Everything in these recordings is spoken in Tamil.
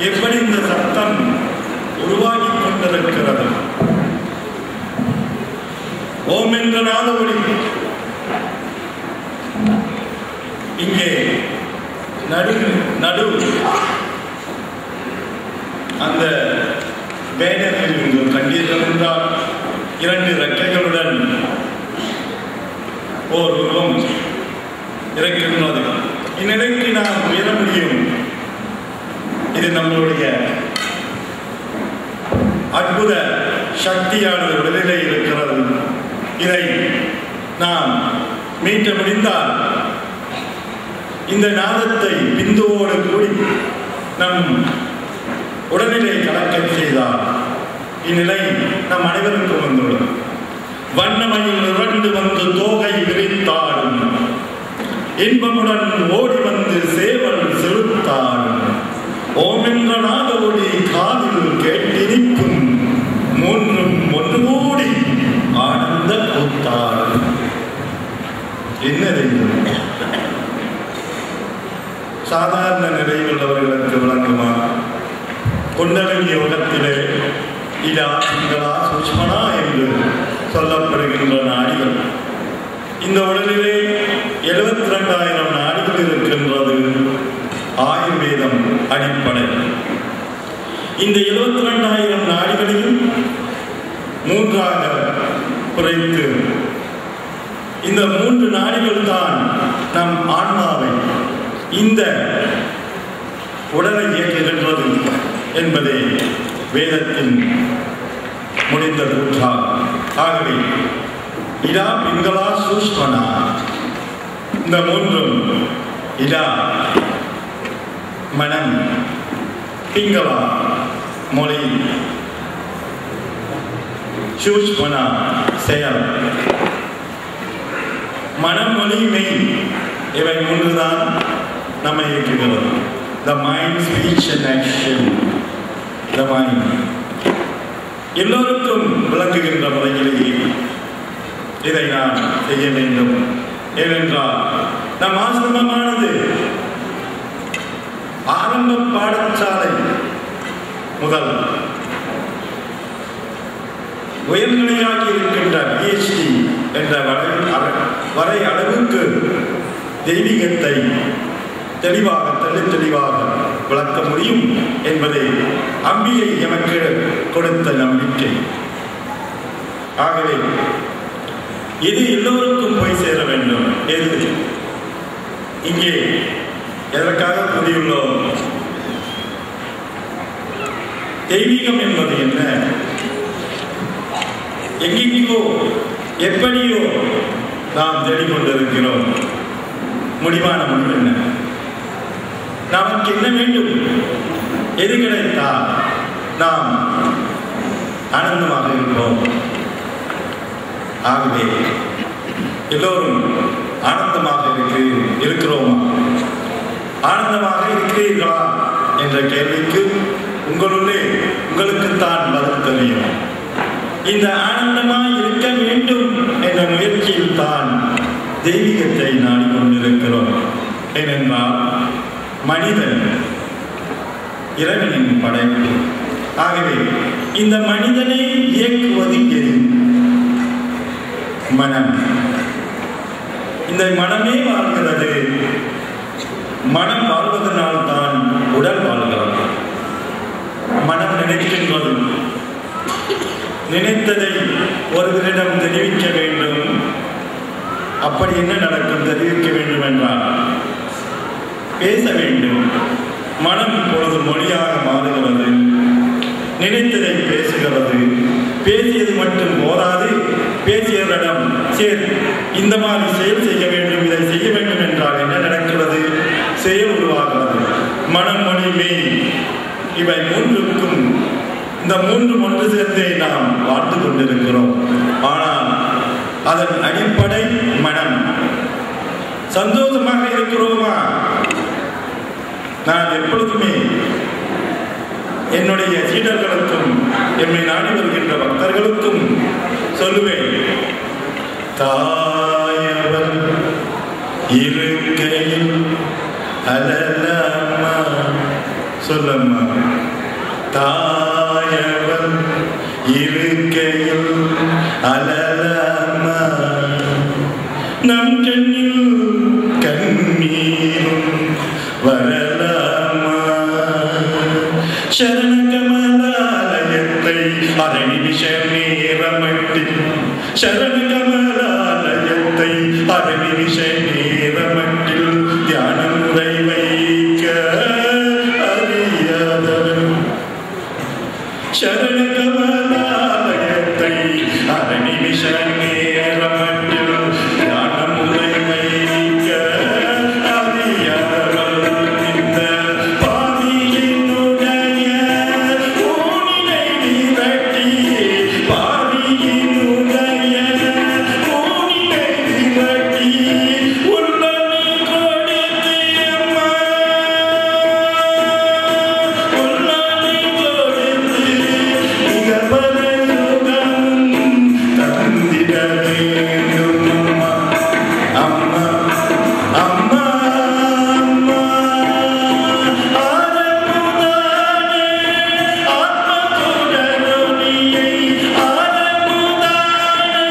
எப்படி இந்த சத்தம் உருவாகி கொண்டிருக்கிறது? ஓம் என்ற நாத ஒளி இங்கே நடு அந்த பேனரில் நீங்கள் கண்டீர்கள் என்றால் இரண்டு ரெக்கைகளுடன் ஓர் உருவம் இருக்கின்றது. இந்நிலைக்கு நாம் உயர முடியும். இது நம்மளுடைய அற்புத சக்தியானது உடலிலே இருக்கிறது. இதை நாம் மீட்ட முடிந்தால் இந்த நாதத்தை பிந்துவோடு கூடி நம் உடலிலே கலக்க செய்தால் இந்நிலை நம் அனைவருக்கும் வந்துள்ளது. வண்ணமையில் இரண்டு வந்து தோகை விரித்தாடும், இன்பமுடன் ஓடி வந்து சேவல் செலுத்தாடும், ஓம் என்ற நாத ஒளி காதில் கேட்டிருக்கும், மூன்றும் ஒன்று கூடி ஆனந்த கூத்தாடும். என்னது? சாதாரண நிலையுள்ளவர்களுக்கு விளங்குமா? குண்டலினி யோகத்திலே இடா பிங்களா சூஷ்மனா என்று சொல்லப்படுகின்ற நாடிகள். இந்த உடலிலே 72,000 நாடிகள் இருக்கின்றது. ஆயுர்வேதம் அடிப்படை. இந்த 72,000 நாடிகளையும் மூன்றாக குறைத்து இந்த 3 நாடிகள் தான் நம் ஆன்மாவை இந்த உடலை இயக்குகின்றது என்பதே வேதத்தின் முடிந்த கூற்றாகும். ஆகவே இடா பிங்களா சூஷ்மனா இந்த மூன்றும் இடா மனம், பிங்களா மொழி, சூஷ்மனா செயல். மனம், மொழி, மெய் இவை மூன்றுதான் நம்மை இயக்குகிறது. The mind, speech and action. The mind. எல்லோருக்கும் விளங்குகின்ற முறையிலேயே இதை நாம் செய்ய வேண்டும். ஏனென்றால் நம் ஆசிரமமானது ஆரம்ப பாடசாலை முதல் உயர்நிலையாகி இருக்கின்ற PhD என்ற வரை அளவுக்கு தெய்வீகத்தை தெளிவாக தெளிவாக விளக்க முடியும் என்பதை அம்பிகை எமக்கு கொடுத்த நம்பிக்கை. ஆகவே இது எல்லோருக்கும் போய் சேர வேண்டும். எது இங்கே எதற்காக கூறியுள்ளோம்? தெய்வீகம் என்பது என்ன? எங்கெங்கோ எப்படியோ நாம் தேடிக்கொண்டிருக்கிறோம். முடிவான முடிவு என்ன? நமக்கு என்ன வேண்டும்? எது கிடைத்தால் நாம் ஆனந்தமாக இருப்போம். ஆகவே எல்லோரும் ஆனந்தமாக இருக்கிறோமா? ஆனந்தமாக இருக்கிறீர்களா என்ற கேள்விக்கு உங்களுக்குத்தான் பதில் தெரியும். இந்த ஆனந்தமாக இருக்க வேண்டும் என்ற முயற்சியில் தான் தெய்வீகத்தை நாடிக்கொண்டிருக்கிறோம். ஏனென்றால் மனிதன் இறைவனின் படைப்பு. ஆகவே இந்த மனிதனை இயக்குவது எது? மனம். இந்த மனமே வாழ்கிறது. மனம் வாழ்வதனால் தான் உடல் வாழ்கிறது. மனம் நினைக்கின்றது. நினைத்ததை ஒருவரிடம் தெரிவிக்க வேண்டும். அப்படி என்ன நடக்கும்? தெரிவிக்க வேண்டும் என்றால் பேச வேண்டும். மனம் இப்பொழுது மொழியாக மாறுகிறது. நினைத்ததை பேசுகிறது. பேசியது மட்டும் போதாது, பேசியவரிடம் சரி இந்த மாதிரி செயல் செய்ய வேண்டும், இதை செய்ய வேண்டும் என்றால் என்ன நடக்கிறது? செயல் உருவாகிறது. மனமொழி மெய் இவை மூன்றுக்கும் இந்த மூன்று ஒன்று சேர்ந்தே நாம் வாழ்ந்து கொண்டிருக்கிறோம். ஆனால் அதன் அடிப்படை மனம். சந்தோஷமாக இருக்கிறோமா? நான் எப்பொழுதுமே என்னுடைய சீடர்களுக்கும் என்னை நாடி வருகின்ற பக்தர்களுக்கும் சொல்லுவேன், தாயவர் இருக்கையில் அலலம்மா, சொல்லம்மா, தாயவர் இருக்கையில் அலலம்மா, நம் கண்ணில் கண்ணீரும் வரலாமா, சரணகமலாலயத்தை அரை நிமிஷ நேரமட்டில், சரணகமலாலயத்தை அரை நிமிஷ நேரமட்டில் தியானம் உரை வைக்க அறியாதவன், சரணகமலாலயத்தை அரை நிமிஷ நேரமட்டில் தியானம் உரை வைக்க அறியாதவன், இந்த பாவியினுடைய ஊனினை விரட்டி, பாவியினுடைய ஊனினை விரட்டி உள்ளனை கொடுத்து அம்மா, உள்ளனை கொடுத்து மிகவர சுகமும் தந்திட வேண்டும் அம்மா, அம்மா, அம்மா, ஆரமுதானே ஆத்மசுடரொளியை, ஆரமுதானே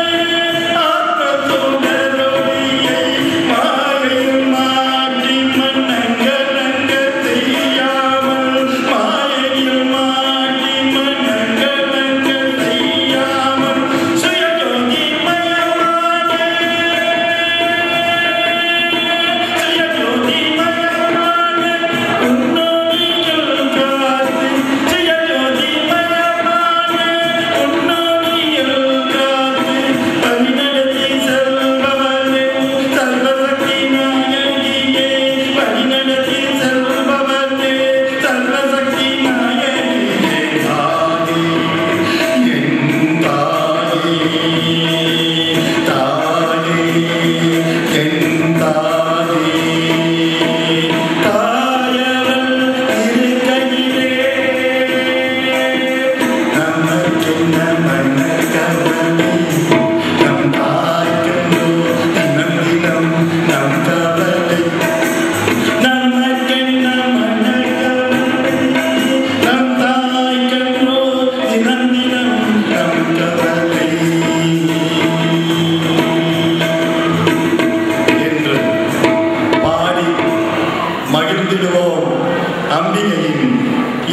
ஆத்மசுடரொளியை மாயையில் மாற்றி மன்னங்கலங்க செய்யாமல், மாயையில் மாற்றி மன்னங்கலங்க செய்யாமல் சுயஜோதி மயமான, சுயஜோதி மயமான உன்னோடியில் காத்து, சுயஜோதி மயமான உன்னோடியில் காத்து வழிநடத்தி செல்பவனே சர்வசக்தி நாயகியே, வழிநடத்தி செல்பவனே சர்வசக்தி நாயகியே, தாயே என் தாயே, தாயே என் தாயே, தாயவள் இருக்கையிலே நமக்கென்ன மனக்கவலை, நம் தாய்க்கென்றோ தினந்தினம் நம் கவலை, நமக்கென்ன மனக்கவலை, நம் தாய்க்கென்றோ தினந்தினம் நம் கவலை என்று பாடி மகிழ்ந்திடுவோம். அம்பிகையின்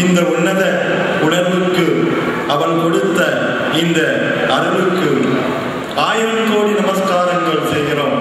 இந்த உன்னத உணர்வுக்கு, அவள் கொடுத்த இந்த அருளுக்கு 1000 கோடி நமஸ்காரங்கள் செய்கிறோம்.